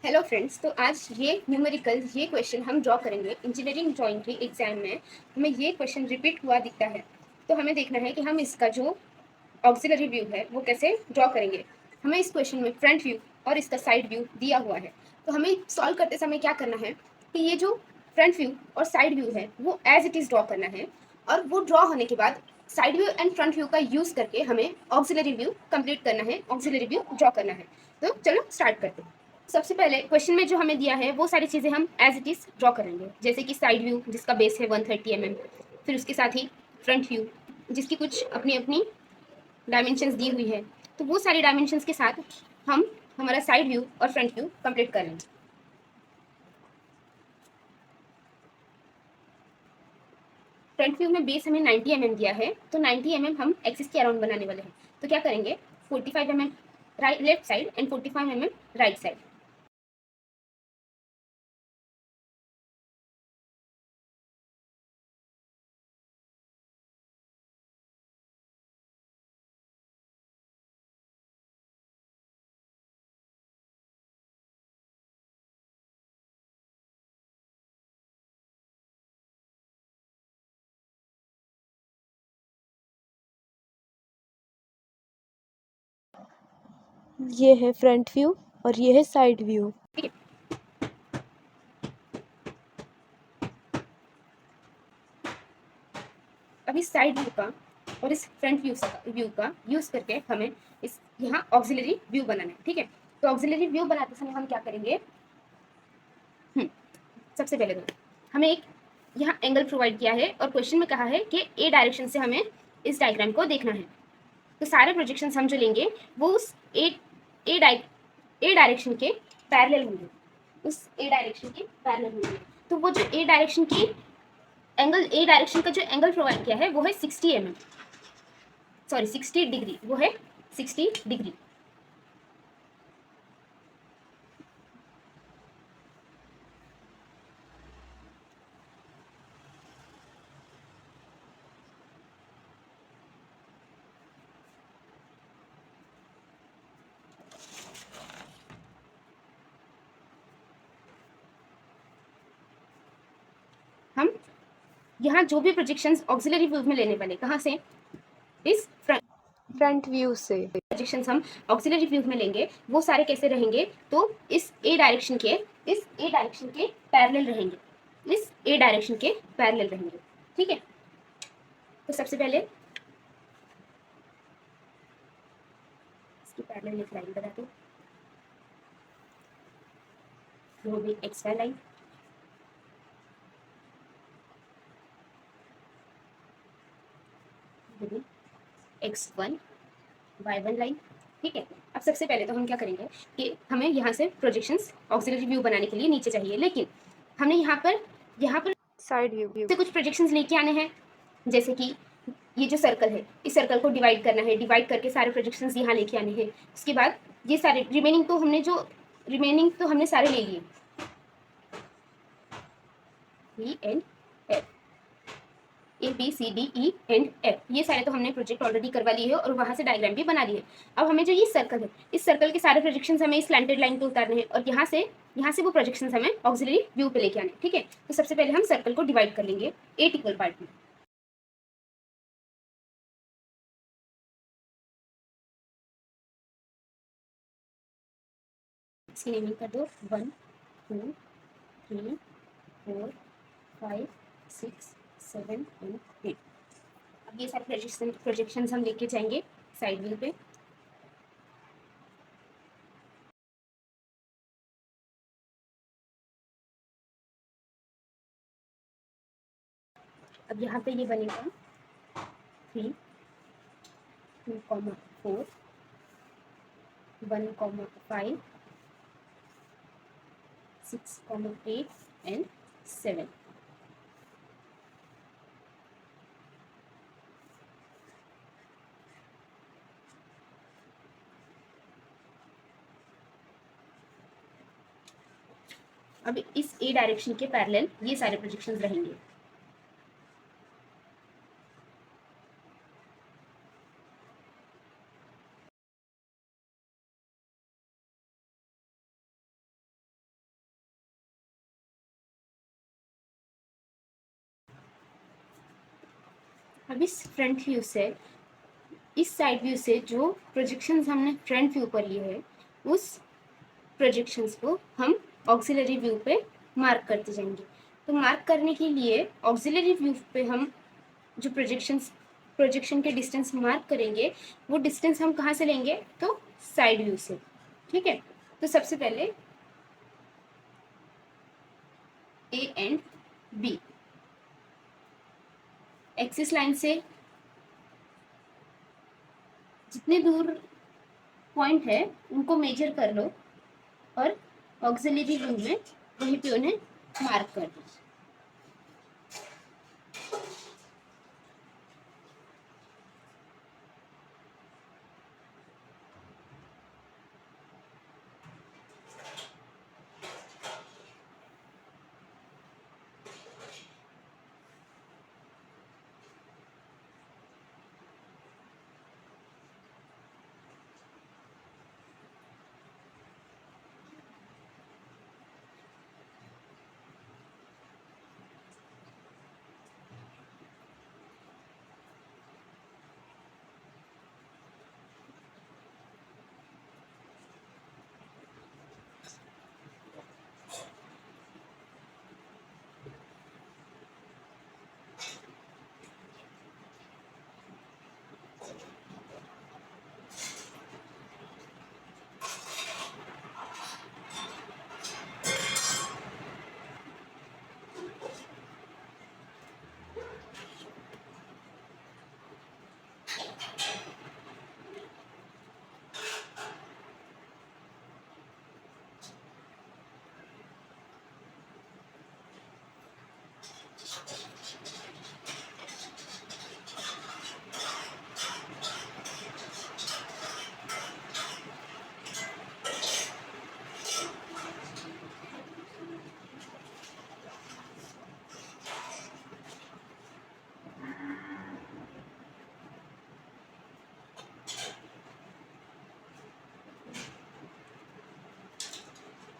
Hello friends, तो आज ये न्यूमेरिकल ये क्वेश्चन हम ड्रॉ करेंगे इंजीनियरिंग ड्राइंग के एग्जाम में। हमें ये क्वेश्चन रिपीट हुआ दिखता है, तो हमें देखना है कि हम इसका जो ऑक्सिलरी व्यू है वो कैसे ड्रॉ करेंगे। हमें इस क्वेश्चन में फ्रंट व्यू और इसका साइड व्यू दिया हुआ है, तो हमें सॉल्व करते समय क्या करना है कि ये जो फ्रंट व्यू और साइड व्यू है वो एज इट इज़ ड्रॉ करना है, और वो ड्रॉ होने के बाद side view and front view का यूज़ करके हमें ऑक्सिलरी व्यू कंप्लीट करना है, ऑक्सिलरी व्यू ड्रॉ करना है। तो चलो स्टार्ट करते हैं। सबसे पहले क्वेश्चन में जो हमें दिया है वो सारी चीज़ें हम एज इट इज़ ड्रॉ करेंगे, जैसे कि साइड व्यू जिसका बेस है 130 mm, फिर उसके साथ ही फ्रंट व्यू जिसकी कुछ अपनी अपनी डायमेंशंस दी हुई है, तो वो सारी डायमेंशंस के साथ हम हमारा साइड व्यू और फ्रंट व्यू कंप्लीट कर लेंगे। फ्रंट व्यू में बेस हमें 90 mm दिया है, तो 90 mm हम एक्सिस के अराउंड बनाने वाले हैं। तो क्या करेंगे, 45 mm right left side and 45 mm right side. ये है फ्रंट व्यू और ये है साइड व्यू। ठीक है, अब इस साइड व्यू का और इस फ्रंट व्यू का यूज करके हमें इस यहाँ ऑक्सिलरी व्यू बनाना है। ठीक है, तो ऑक्सिलरी व्यू बनाते समय हम क्या करेंगे, सबसे पहले तो हमें एक यहाँ एंगल प्रोवाइड किया है और क्वेश्चन में कहा है कि ए डायरेक्शन से हमें इस डायग्राम को देखना है। तो सारे प्रोजेक्शंस हम जो लेंगे वो उस ए डायरेक्शन के पैरेलल होंगे, उस ए डायरेक्शन के पैरेलल होंगे। तो वो जो ए डायरेक्शन का जो एंगल प्रोवाइड किया है वो है 60 mm, सॉरी 60 डिग्री, वो है 60 डिग्री। हम यहाँ जो भी प्रोजेक्शंस ऑक्सिलरी व्यू में लेने वाले, कहाँ से, इस फ्रंट व्यू से। प्रोजेक्शंस हम ऑक्सिलरी व्यू में लेंगे, वो सारे कैसे रहेंगे, तो इस ए डायरेक्शन के पैरेलल रहेंगे, इस ए डायरेक्शन के पैरेलल रहेंगे। ठीक है, तो सबसे पहले इसकी पैरेलल एक लाइन बना दो, वो भी x Y line, X1 Y1 line. ठीक है, अब सबसे पहले तो हम क्या करेंगे कि हमें यहाँ से प्रोजेक्शंस ऑक्सिलरी व्यू बनाने के लिए नीचे चाहिए, लेकिन हमने यहाँ पर साइड व्यू। से कुछ प्रोजेक्शंस लेके आने हैं, जैसे कि ये जो सर्कल है इस सर्कल को डिवाइड करना है, डिवाइड करके सारे प्रोजेक्शंस यहाँ लेके आने हैं। उसके बाद ये सारे रिमेनिंग तो हमने सारे ले लिए, E and F, A B C D E and F, ये सारे तो हमने प्रोजेक्ट ऑलरेडी करवा लिए है और वहाँ से डायग्राम भी बना लिए। अब हमें जो ये सर्कल है, इस सर्कल के सारे प्रोजेक्शंस हमें इस स्लैंटेड लाइन पे उतारने हैं और यहाँ से वो प्रोजेक्शंस हमें ऑक्सिलरी व्यू पे लेके आने। ठीक है, तो सबसे पहले हम सर्कल को डिवाइड कर लेंगे 8 इक्वल पार्ट में। इसकी नेमिंग कर दो 1 2 3 4 5 6 7 एंड 8। अब ये सारे प्रोजेक्शंस हम लेके जाएंगे साइड व्यू पे। अब यहाँ पे ये बनेगा 3 2 4 1 5 6 8 एंड 7। अब इस ए डायरेक्शन के पैरेलल ये सारे प्रोजेक्शंस रहेंगे। अब इस फ्रंट व्यू से, इस साइड व्यू से जो प्रोजेक्शंस हमने फ्रंट व्यू पर लिए हैं, उस प्रोजेक्शंस को हम ऑक्सिलरी व्यू पे मार्क करते जाएंगे। तो मार्क करने के लिए ऑक्सिलरी व्यू पे हम जो प्रोजेक्शन के डिस्टेंस मार्क करेंगे, वो डिस्टेंस हम कहाँ से लेंगे, तो साइड व्यू से। ठीक है, तो सबसे पहले A and B axis line से जितने दूर पॉइंट है उनको मेजर कर लो और ऑक्सिलरी व्यू में वहीं पे उन्हें मार्क कर दो।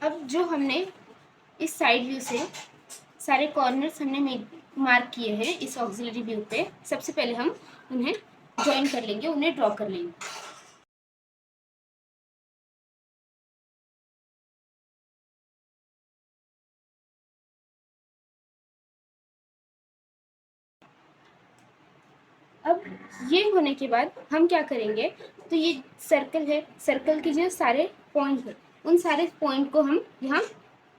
अब जो हमने इस साइड व्यू से सारे कॉर्नर्स हमने मार्क किए हैं इस ऑक्सिलरी व्यू पे, सबसे पहले हम उन्हें ज्वाइन कर लेंगे, उन्हें ड्रॉ कर लेंगे। अब ये होने के बाद हम क्या करेंगे, तो ये सर्कल है, सर्कल के जो सारे पॉइंट है उन सारे पॉइंट को हम यहाँ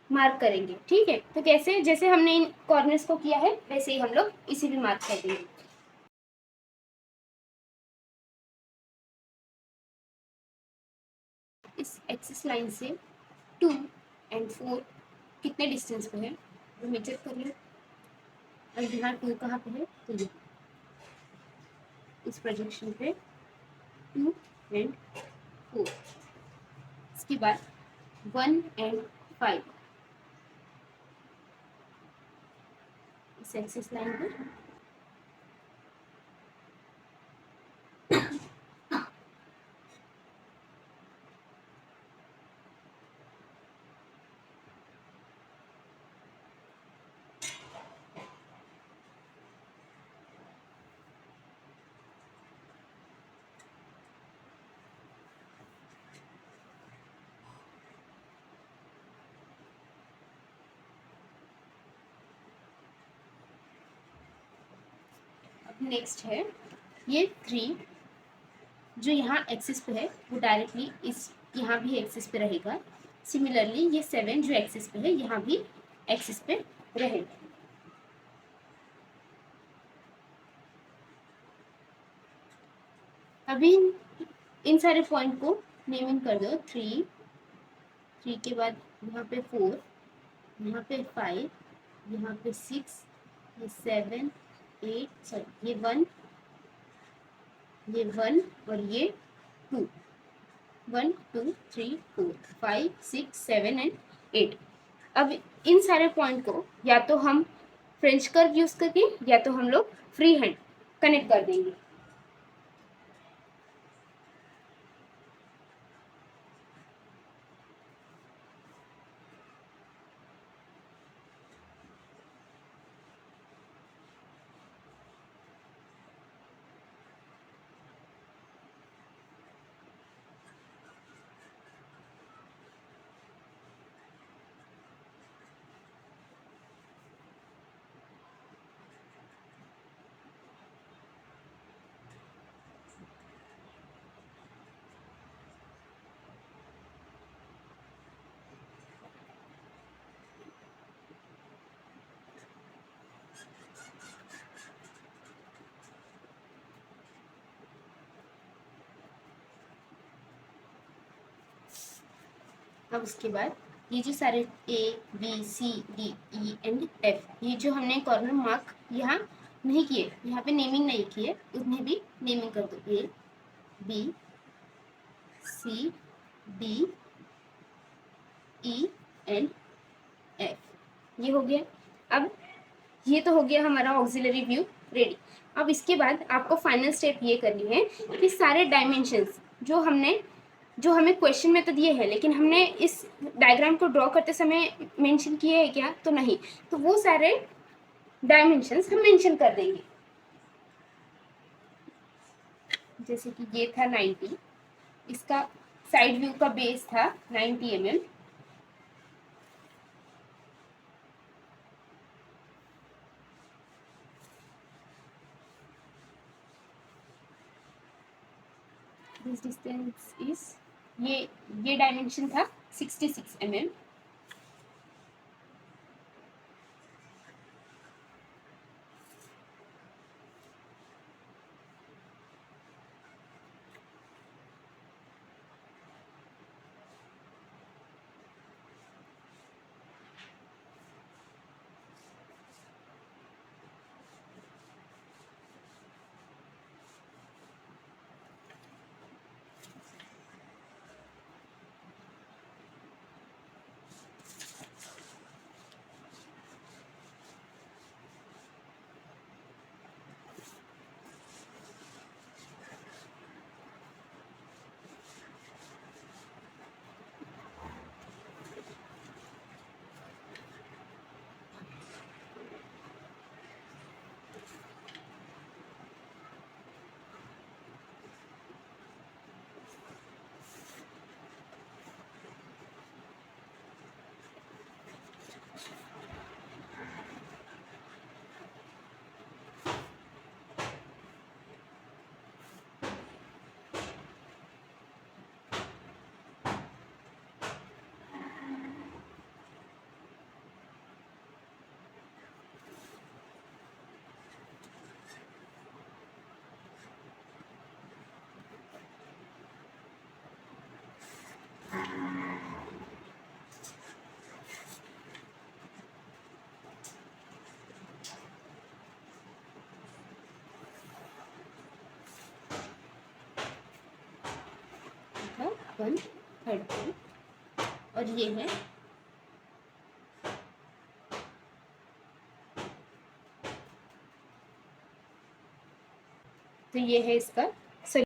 मार्क करेंगे। ठीक है, तो कैसे, जैसे हमने इन कॉर्नर्स को किया है वैसे ही हम लोग इसे भी मार्क कर देंगे। इस एक्सिस लाइन से 2 एंड 4 कितने डिस्टेंस पे है वो मेजर कर लो। और यहाँ 2 कहाँ पे है, तो ये इस प्रोजेक्शन पे 2 एंड 4। इसके बाद 1 एंड 5 इस एक्सिस लाइन पर। अब नेक्स्ट है ये 3 जो यहाँ एक्सिस पे है वो डायरेक्टली इस यहाँ भी एक्सिस पे रहेगा। सिमिलरली ये 7 जो एक्सिस पे है यहाँ भी एक्सिस पे रहेगा। अभी इन सारे पॉइंट को नेमिंग कर दो। 3 के बाद यहाँ पे 4, यहाँ पे 5, यहाँ पे 6, ये 7, 8, सॉरी ये 1, ये 1 और ये 2। 1 2 3 4 5 6 7 एंड 8। अब इन सारे पॉइंट को या तो हम फ्रेंच कर्व यूज करके या तो हम लोग फ्री हैंड कनेक्ट कर देंगे। अब उसके बाद ये जो सारे A B C D E and F, ये जो हमने कॉर्नर मार्क यहाँ नहीं किए, यहाँ पे नेमिंग नहीं किए, उन्हें भी नेमिंग कर दो। A B C D E and F, ये हो गया। अब ये तो हो गया हमारा ऑक्सिलरी व्यू रेडी। अब इसके बाद आपको फाइनल स्टेप ये करनी है कि सारे डायमेंशंस जो हमें क्वेश्चन में तो दिए हैं, लेकिन हमने इस डायग्राम को ड्रॉ करते समय मेंशन किए हैं क्या, तो नहीं, तो वो सारे डायमेंशंस हम मेंशन कर देंगे। जैसे कि ये था 90, इसका साइड व्यू का बेस था 90 mm, दिस डिस्टेंस इज, ये डायमेंशन था 66 mm। था 130 और ये है तो ये है इसका